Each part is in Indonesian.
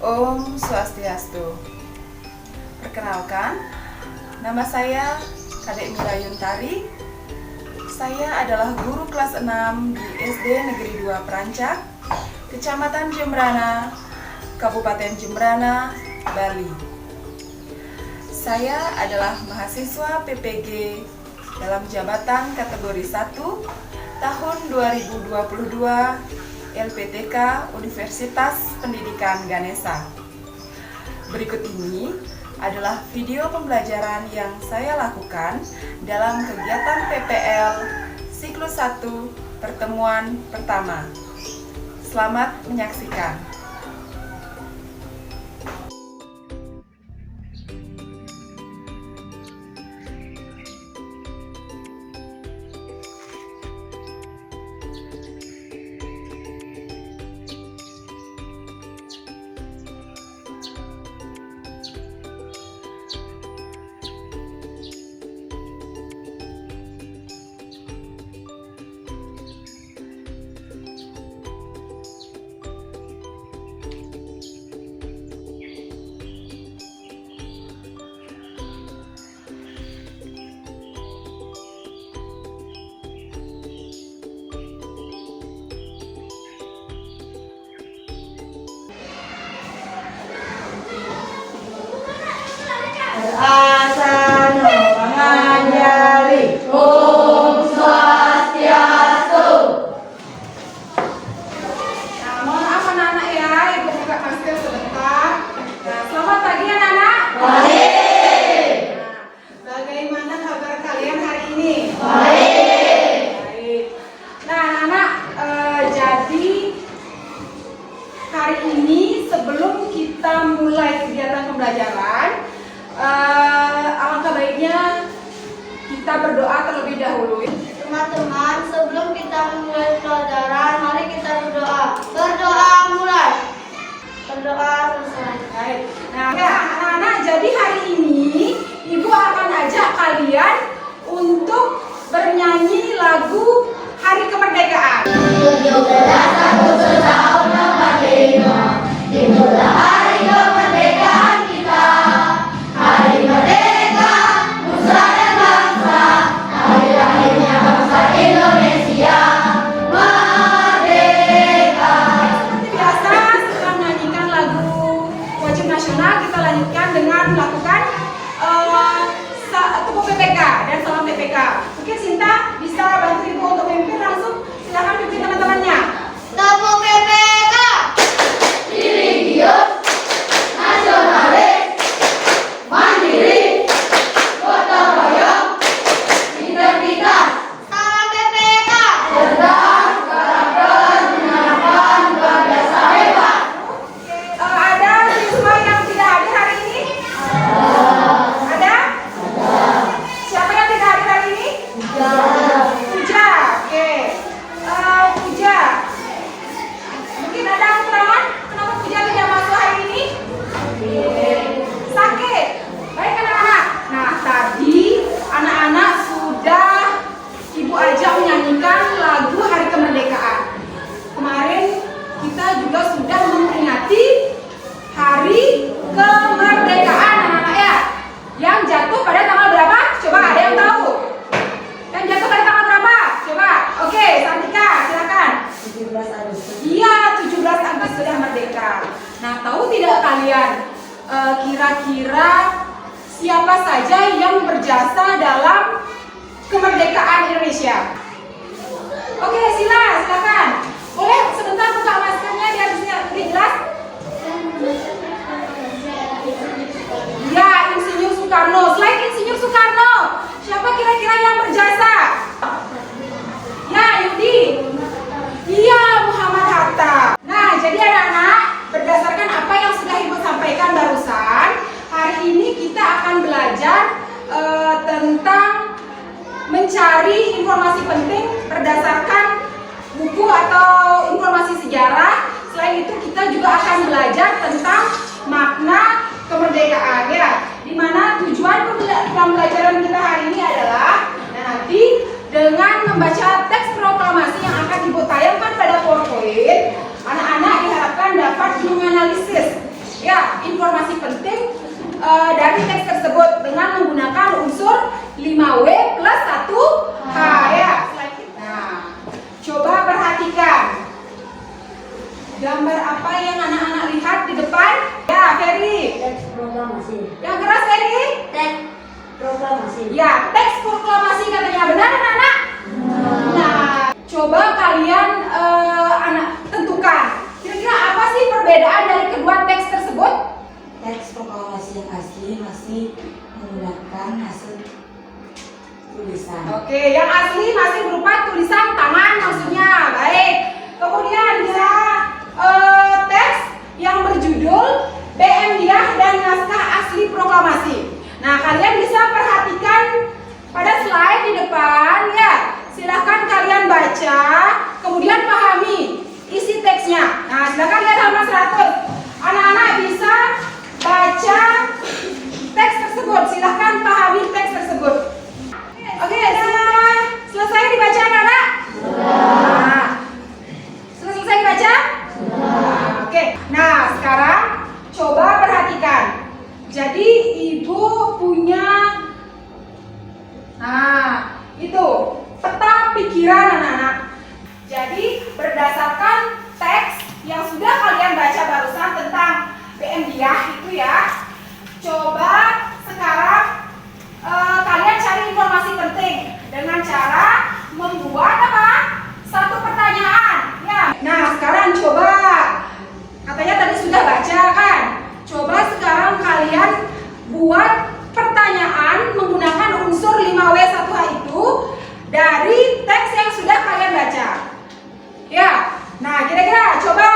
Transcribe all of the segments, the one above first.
Om Swastiastu. Perkenalkan, nama saya Kadek Mira Yuntari. Saya adalah guru kelas 6 di SD Negeri 2 Perancak, Kecamatan Jembrana, Kabupaten Jembrana, Bali. Saya adalah mahasiswa PPG dalam jabatan kategori 1 tahun 2022 LPTK Universitas Pendidikan Ganesha. Berikut ini adalah video pembelajaran yang saya lakukan dalam kegiatan PPL siklus 1 pertemuan pertama. Selamat menyaksikan. Asana mengajari Om Swastiastu. Nah, mohon maaf anak-anak ya, Ibu buka masker sebentar. Nah, selamat pagi anak-anak. Baik. Nah, bagaimana kabar kalian hari ini? Baik. Baik. Nah, anak-anak, jadi hari ini sebelum kita mulai kegiatan pembelajaran, alangkah baiknya kita berdoa terlebih dahulu. Teman-teman, sebelum kita memulai pelajaran, mari kita berdoa. Berdoa mulai. Berdoa selesai. Baik. Nah, ya, anak-anak, jadi hari ini Ibu akan ajak kalian untuk bernyanyi lagu Hari Kemerdekaan. 17 tahun 45, dimulai hari kemerdekaan kita. Hari merdeka, nusa dan bangsa, hari lahirnya bangsa Indonesia. Merdeka. Seperti biasa, setelah menyanyikan lagu wajib nasional, kita lanjutkan dengan melakukan tepuk PPK dan salam PPK. Mungkin Sinta bisa bantu Ibu untuk memimpin langsung. Silakan pimpin teman-temannya. Tepuk PPK. Religius, nasionalis, mandiri, gotong royong, integritas. Salam PPK. Cerdas, karakter, menyerahkan, luar biasa hebat. Ada siswa yang tidak hadir hari ini? Ada? Siapa yang tidak hadir hari ini? Puja. Oke. Puja. Mungkin ada kekurangan? Kenapa Puja tidak masuk hari ini? Sakit. Baik anak-anak. Nah, tadi anak-anak sudah Ibu ajak menyanyikan lagu Hari Kemerdekaan. Kemarin kita juga sudah memperingati Hari Kemerdekaan anak-anak ya. Yang jatuh pada tanggal berapa? Coba ada yang tahu? Yang jatuh pada tanggal berapa? Coba. Oke, Santika, silakan. 17 Agustus. Iya, 17 Agustus sudah merdeka. Nah, tahu tidak kalian kira-kira siapa saja yang berjasa dalam kemerdekaan Indonesia? Oke, silakan. Boleh sebentar buka maskernya biar bisa lebih jelas? Ya, Insinyur Soekarno. Selain Insinyur Soekarno, siapa kira-kira yang berjasa? Ya, Yudi. Iya, Muhammad Hatta. Nah, jadi anak-anak, berdasarkan apa yang sudah Ibu sampaikan barusan, hari ini kita akan belajar tentang mencari informasi penting berdasarkan buku atau informasi sejarah. Selain itu, kita juga akan belajar tentang makna kemerdekaan ya. Dimana tujuan pembelajaran kita hari ini adalah nanti dengan membaca teks proklamasi yang akan Ibu tayangkan pada PowerPoint, anak-anak diharapkan dapat menganalisis Coba kalian tentukan. Kira-kira apa sih perbedaan dari kedua teks tersebut? Teks proklamasi yang asli masih menggunakan hasil tulisan. Oke, yang asli masih berupa tulisan tangan maksudnya. Baik. Kemudian ya teks yang berjudul BM Diah dan naskah asli proklamasi. Nah, kalian bisa perhatikan pada slide di depan ya. Silahkan kalian baca, kemudian pahami isi teksnya. Nah, silahkan lihat halaman 100. Anak-anak bisa baca teks tersebut. Silahkan pahami teks tersebut. Oke, sudah selesai dibaca anak-anak? Nah, sudah selesai dibaca? Oke, nah sekarang coba perhatikan. Jadi ibu punya, nah itu peta pikiran anak-anak. Jadi berdasarkan teks yang sudah kalian baca barusan tentang BM Diah itu ya, coba sekarang kalian cari informasi penting dengan cara membuat apa? Satu pertanyaan ya. Nah sekarang coba, katanya tadi sudah baca kan? Coba sekarang kalian buat pertanyaan menggunakan unsur 5W1H itu dari teks yang sudah kalian baca. Ya, nah kira-kira coba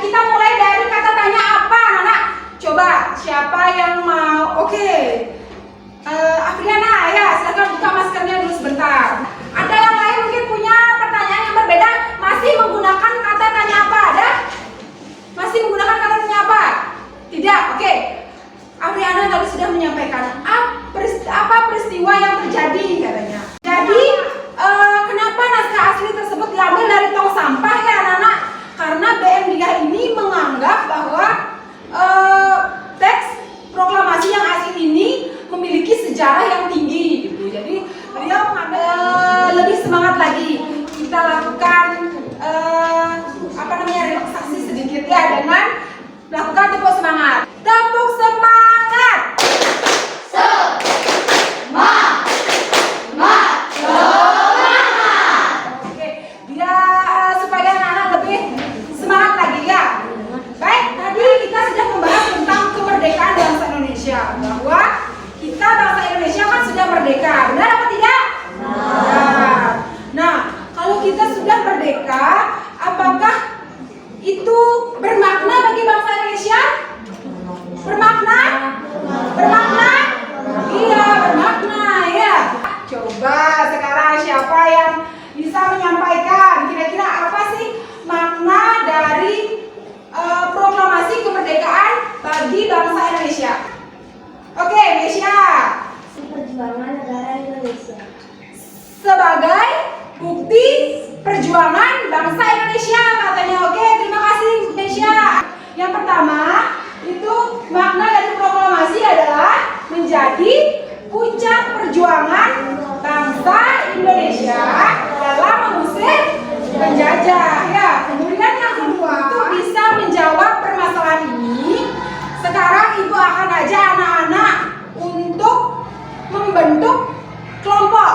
kita mulai dari kata tanya apa, anak-anak? Coba siapa yang mau? Oke, Afriana ya, silakan buka maskernya dulu sebentar. Ada yang lain mungkin punya pertanyaan yang berbeda, masih menggunakan kata tanya apa? Ada? Masih menggunakan kata tanya apa? Tidak, oke. Afriana tadi sudah menyampaikan apa peristiwa yang terjadi katanya. Jadi kenapa naskah asli tersebut diambil dari tong sampah ya anak-anak? Karena BM Diah ini menganggap bahwa teks proklamasi yang asli ini memiliki sejarah yang tinggi gitu. Jadi beliau lebih semangat lagi. Kita lakukan relaksasi sedikit ya dengan melakukan tepuk semangat. Tepuk semangat. Oke, biar supaya anak-anak lebih semangat lagi ya. Baik, tadi kita sudah membahas tentang kemerdekaan bangsa Indonesia, bahwa kita bangsa Indonesia kan sudah merdeka, benar apa tidak? Benar. Nah, kalau kita sudah merdeka, apakah itu bermakna bagi bangsa Indonesia? Bermakna? Bermakna? Iya, bermakna ya. Coba sekarang siapa yang bisa menyampaikan kira-kira apa sih makna dari proklamasi kemerdekaan bagi bangsa Indonesia? Oke, Mesya. Perjuangan negara Indonesia. Sebagai bukti perjuangan bangsa Indonesia katanya. Oke, terima kasih Mesya. Yang pertama, itu makna dari proklamasi adalah menjadi puncak perjuangan bangsa Indonesia dalam mengusir penjajah ya. Kemudian yang kedua, itu bisa menjawab permasalahan ini. Sekarang ibu akan ajak anak-anak untuk membentuk kelompok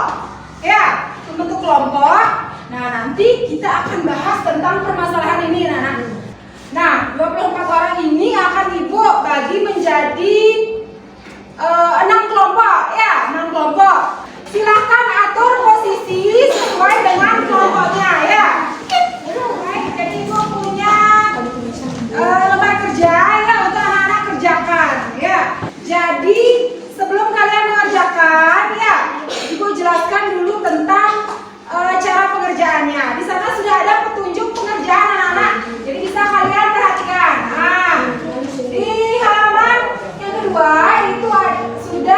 ya, membentuk kelompok. Nah, nanti kita akan bahas tentang permasalahan ini anak-anak. Nah, 24 orang ini akan ibu bagi menjadi 6 kelompok ya, 6 kelompok. Silahkan atur posisi sesuai dengan kelompoknya ya. Baik, jadi ibu punya lembar kerja ya untuk anak-anak kerjakan ya. Jadi sebelum kalian mengerjakan ya, ibu jelaskan dulu tentang cara pengerjaannya. Di sana sudah ada petunjuk pengerjaan anak-anak. Jadi bisa kalian perhatikan. Nah, di halaman yang kedua itu sudah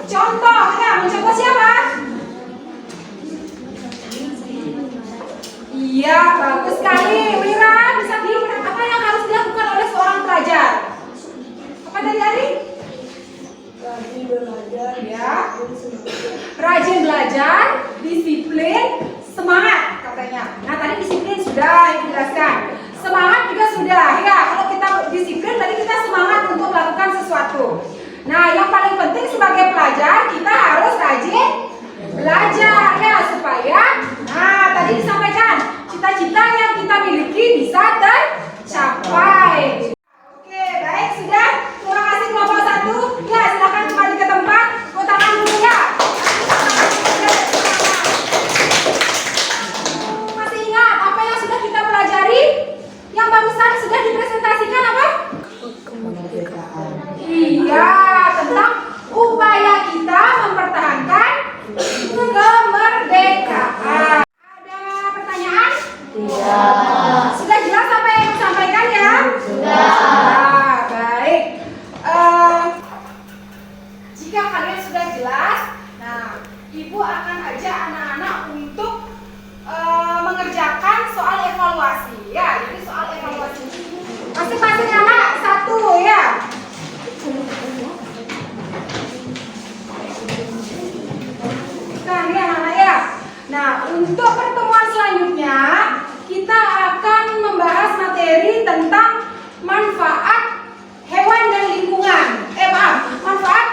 contoh ya, mencontoh siapa? Iya, bagus sekali. Wira, bisa bilang apa yang harus dilakukan oleh seorang pelajar? Apa tadi Ari? Rajin belajar. Ya. Rajin belajar, disiplin, semangat katanya. Nah, tadi disiplin sudah dijelaskan. Semangat juga sudah. Ya, kalau kita disiplin berarti kita semangat untuk melakukan sesuatu. Nah, yang paling penting sebagai pelajar kita harus rajin belajar ya supaya tadi disampaikan cita-cita yang kita miliki bisa tercapai. Oke, baik sudah. Terima kasih kelompok 1. Ya, silakan kembali ke tempat. Tepuk tangan dulu ya. Masih ingat apa yang sudah kita pelajari? Yang barusan sudah dipresentasikan apa? Kemerdekaan. Iya, tentang upaya kita mempertahankan kemerdekaan. Ada pertanyaan? Tidak. Sudah jelas apa yang disampaikan ya? Sudah. Baik. Jika kalian sudah jelas, nah, Ibu akan ajak anak-anak untuk mengerjakan soal evaluasi. Ya, jadi soal evaluasi. Masing-masing anak satu ya. Nah, ini anak-anak ya. Nah, untuk pertemuan selanjutnya kita akan membahas materi tentang manfaat hewan dan lingkungan. Manfaat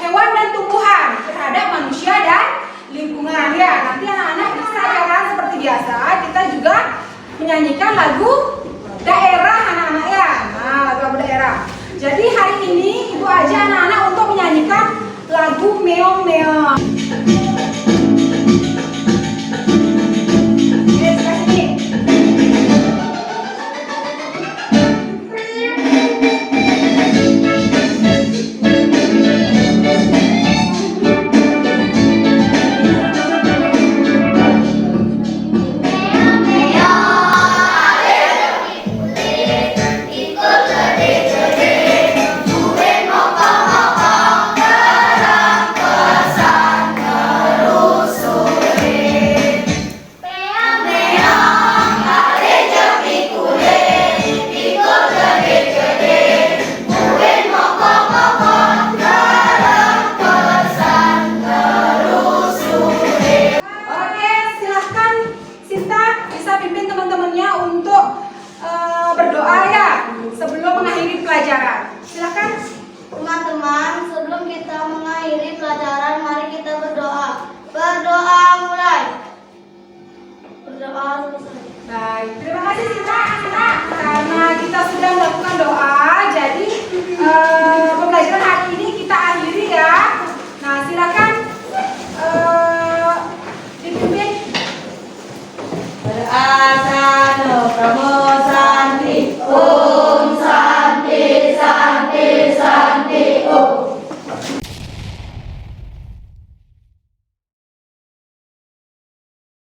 hewan dan tumbuhan terhadap manusia dan lingkungan ya. Nanti anak-anak bisa ya kan seperti biasa kita juga menyanyikan lagu daerah anak-anak ya. Nah, lagu daerah. Jadi hari ini Ibu ajak anak-anak untuk menyanyikan lagu Meong Meong. Teman-teman, sebelum kita mengakhiri pelajaran, mari kita berdoa. Berdoa mulai. Berdoa selesai. Baik, terima kasih Sinta. Karena kita sudah melakukan doa, jadi